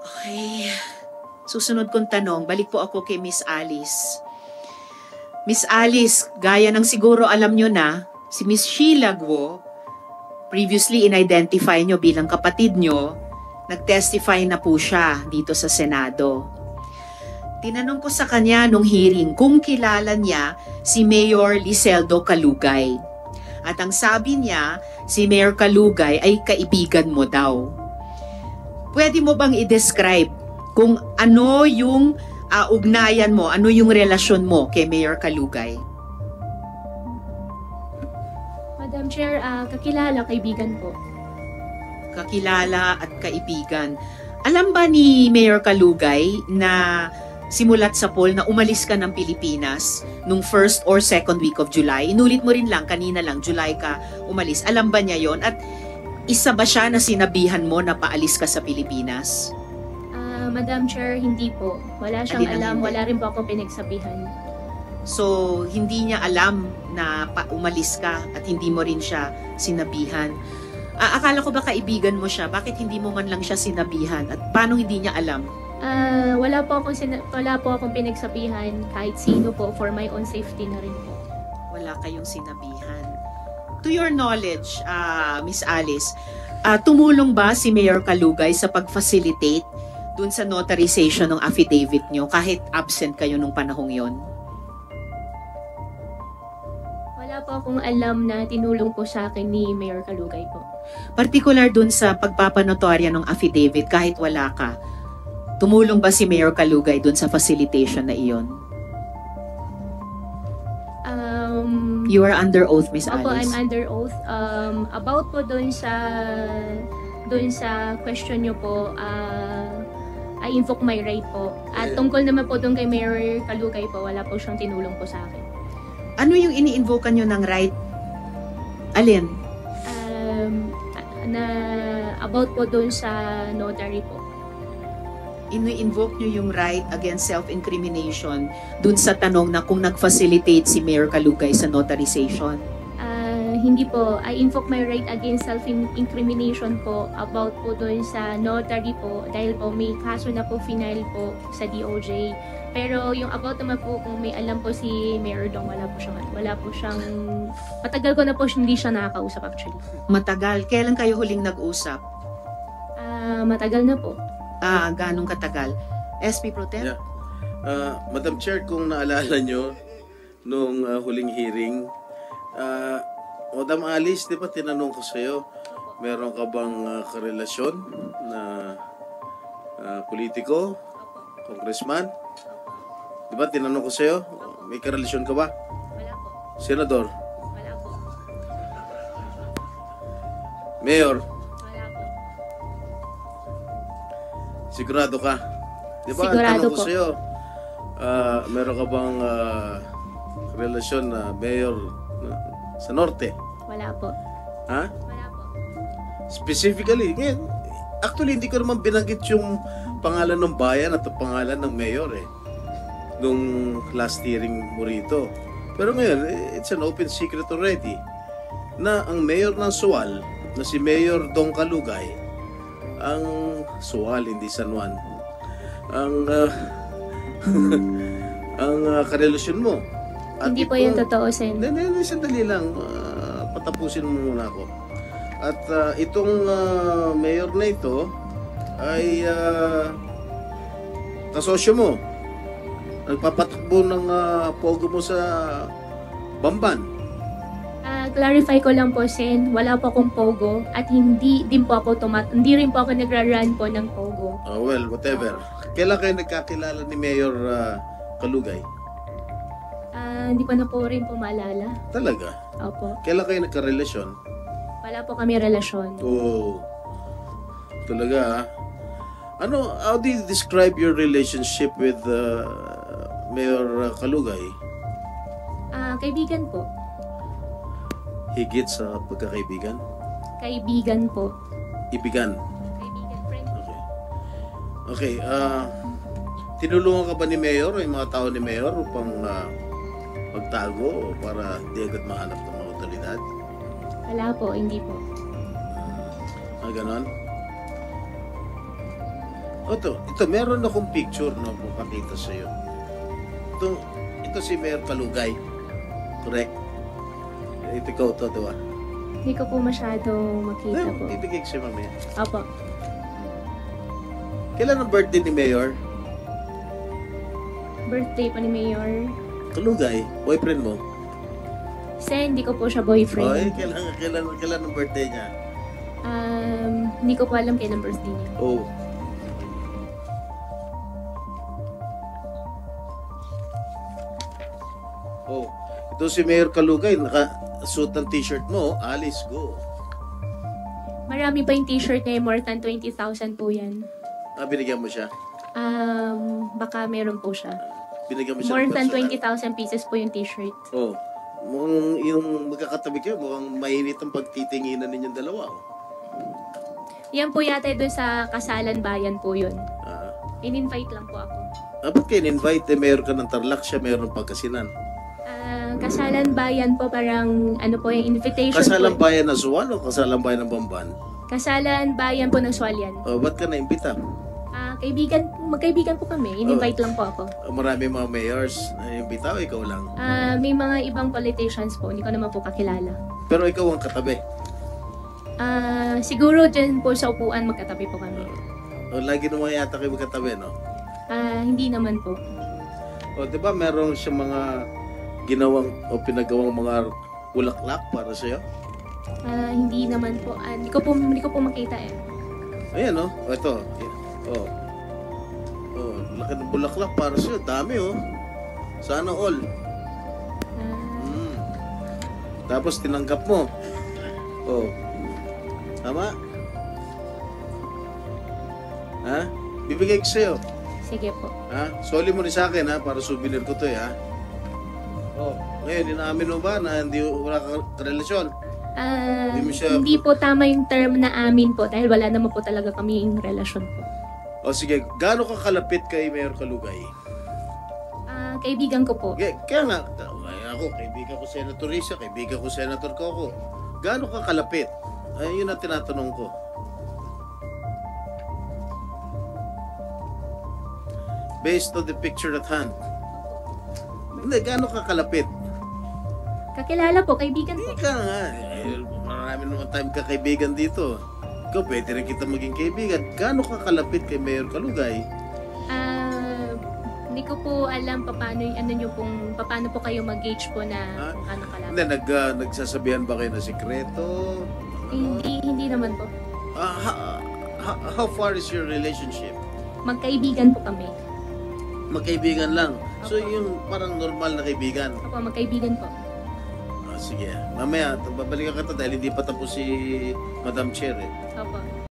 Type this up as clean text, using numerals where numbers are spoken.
Okay. Susunod kong tanong, balik po ako kay Miss Alice. Miss Alice, gaya ng siguro alam nyo na, si Miss Sheila Guo, previously in-identify nyo bilang kapatid nyo, nag-testify na po siya dito sa Senado. Tinanong ko sa kanya nung hearing kung kilala niya si Mayor Liseldo Calugay. At ang sabi niya, si Mayor Calugay ay kaibigan mo daw. Pwede mo bang i-describe kung ano yung ugnayan mo, ano yung relasyon mo kay Mayor Calugay? Madam Chair, kakilala, kaibigan po. Kakilala at kaibigan. Alam ba ni Mayor Calugay na simulat sa poll na umalis ka ng Pilipinas nung first or second week of July? Inulit mo rin lang, kanina lang, July ka umalis. Alam ba niya yon? At isa ba siya na sinabihan mo na paalis ka sa Pilipinas? Madam Chair, hindi po. Wala siyang alam, wala rin po akong pinagsabihan. So, hindi niya alam na umalis ka at hindi mo rin siya sinabihan. Akala ko ba kaibigan mo siya? Bakit hindi mo man lang siya sinabihan? At paano hindi niya alam? Wala po akong pinagsabihan kahit sino po, for my own safety na rin po. Wala kayong sinabihan. To your knowledge, Miss Alice, tumulong ba si Mayor Calugay sa pag-facilitate dun sa notarization ng affidavit nyo kahit absent kayo nung panahong yon? Wala po akong alam na tinulong po sa akin ni Mayor Calugay po. Particular dun sa pagpapanotorya ng affidavit kahit wala ka, tumulong ba si Mayor Calugay dun sa facilitation na iyon? You are under oath, Miss Alice. Opo, I'm under oath. About po dun sa question nyo po, I invoke my right po. At tungkol naman po dun kay Mayor Calugay po, wala po siyang tinulong po sa akin. Ano yung ini-invoke nyo ng right? Alin? About po dun sa notary po. Ini-invoke nyo yung right against self-incrimination dun sa tanong na kung nag-facilitate si Mayor Calugay sa notarization? Hindi po. I invoke my right against self-incrimination po about po dun sa notary po dahil po may kaso na po final po sa DOJ. Pero yung about naman po kung may alam po si Mayor Dong, wala po siyang matagal ko na po hindi siya nakakausap actually. Matagal? Kailan kayo huling nag-usap? Matagal na po. Ganong katagal? SP Pro Tem? Yeah. Madam Chair, kung naalala nyo nung huling hearing, Madam Alice, di ba tinanong ko sa'yo, meron ka bang karelasyon na politiko, congressman? Di ba tinanong ko sa'yo, may karelasyon ka ba? Wala po. Senador? Wala po. Mayor? Wala po. Sigurado ka? Di ba Sigurado tanong ko po. sa'yo, meron ka bang relasyon na mayor sa Norte? Wala po. Ha? Wala po. Specifically, ngayon, actually hindi ko naman binanggit yung pangalan ng bayan at ang pangalan ng mayor nung last hearing mo rito. Pero ngayon, it's an open secret already na ang mayor ng Sual, na si Mayor Dong Calugay, ang Sual, hindi San Juan, ang karelasyon mo. At Hindi po yung totoo, Sen. Hindi, sandali lang. Patapusin mo muna ako. At itong mayor na ito ay kasosyo mo. Nagpapatakbo ng pogo mo sa Bamban. Clarify ko lang po, Sen. Wala po akong pogo at hindi rin po ako nagra-run po ng pogo. Well, whatever. Kailan kayo nagkakilala ni Mayor Calugay? Hindi ko na po rin po maalala. Talaga? Opo. Kailan kayo nagkarelasyon? Wala po kami relasyon. Oh, talaga how do you describe your relationship with Mayor Calugay? Kaibigan po. Higit sa pagkakaibigan? Kaibigan po. Ibigan? Kaibigan, friend. Okay, tinulungan ka ba ni Mayor o yung mga tao ni Mayor upang magtago para di agad mahanap ng mga otoridad? Wala po, hindi po. Ganon? Ito, meron akong picture, no, kung pakita sa'yo. Ito si Mayor Kalugay. Correct? Ito ikaw to, diba? Hindi ko po masyado makita po. Bibigay ko siya mamaya. Opo. Kailan ang birthday ni Mayor? Birthday po ni Mayor. Kalugay, boyfriend mo? Hindi ko po siya Oy, boyfriend. kailan ang birthday niya? Hindi ko po alam kailan birthday niya. Oh. Oh, ito si Mayor Kalugay, naka-suit ng t-shirt mo, Alice, go. Marami pa yung t-shirt niya, more than 20,000 po yan. Binigyan mo siya? Baka meron po siya. Binigyan mo siya More ng than personal? 20,000 pieces po yung t-shirt. Oh, mukhang yung magkakatabi kayo, mukhang mainit ang pagtitinginan ninyong dalawa. Oh. Yan po yata doon sa Kasalan Bayan po yun. Ah. In-invite lang po ako. Ba't kayo in-invite? Mayor ka ng Tarlac, siya mayor ng Pagkasinan. Kasalan Bayan po parang ano po yung invitation Kasalang po. bayan ng Suwan o kasalang bayan ng Bamban? Kasalan Bayan po ng Swalyan. Oh, ba't ka na-imbita? Magkaibigan po kami. In-invite lang po ako. Marami mga mayors na imbita o ikaw lang? May mga ibang politicians po. Hindi ko naman po kakilala. Pero ikaw ang katabi. Siguro dyan po sa upuan magkatabi po kami. O, lagi naman yata kayo magkatabi, no? Hindi naman po. O, di ba meron siya mga ginawang o pinagawang mga bulaklak para sa'yo? Hindi naman po. Hindi ko po makita eh. Ayan, oh. Ito. Oh. Oh, laki ng bulaklak para sa'yo. Dami, oh. Sana all. Tapos tinanggap mo. Oh. Tama? Ha? Bibigay ko sa'yo. Sige po. Ha? Soli mo rin sa akin, ha? Para souvenir ko to, ha? Oh. Ngayon, inaamin mo ba na wala kang relasyon? Hindi po tama yung term na amin po dahil wala naman po talaga kami yung relasyon po. O sige, gaano ka kalapit kay Mayor Kalugay? Kaibigan ko po. Kaya nga, ako, kaibigan ko Senator Risa, kaibigan ko Senator Coco. Gaano ka kalapit? Ay, yun ang tinatanong ko. Based on the picture at hand. Hindi, gaano ka kalapit? Kakilala po, kaibigan po. Ika nga, marami naman tayong kakaibigan dito. Ikaw, pwede rin kita maging kaibigan. Gaano ka kalapit kay Mayor Kalugay? Hindi ko po alam paano po kayo mag-gauge po na kung ano kalapit. Hindi, nagsasabihan ba kayo na sikreto? Hindi naman po. How far is your relationship? Magkaibigan po kami. Magkaibigan lang. So, Opo. yung parang normal na kaibigan. Opo, magkaibigan po. Sige. Mamaya, babalikan ka to dahil hindi pa tapos si Madam Chair, eh. Opo.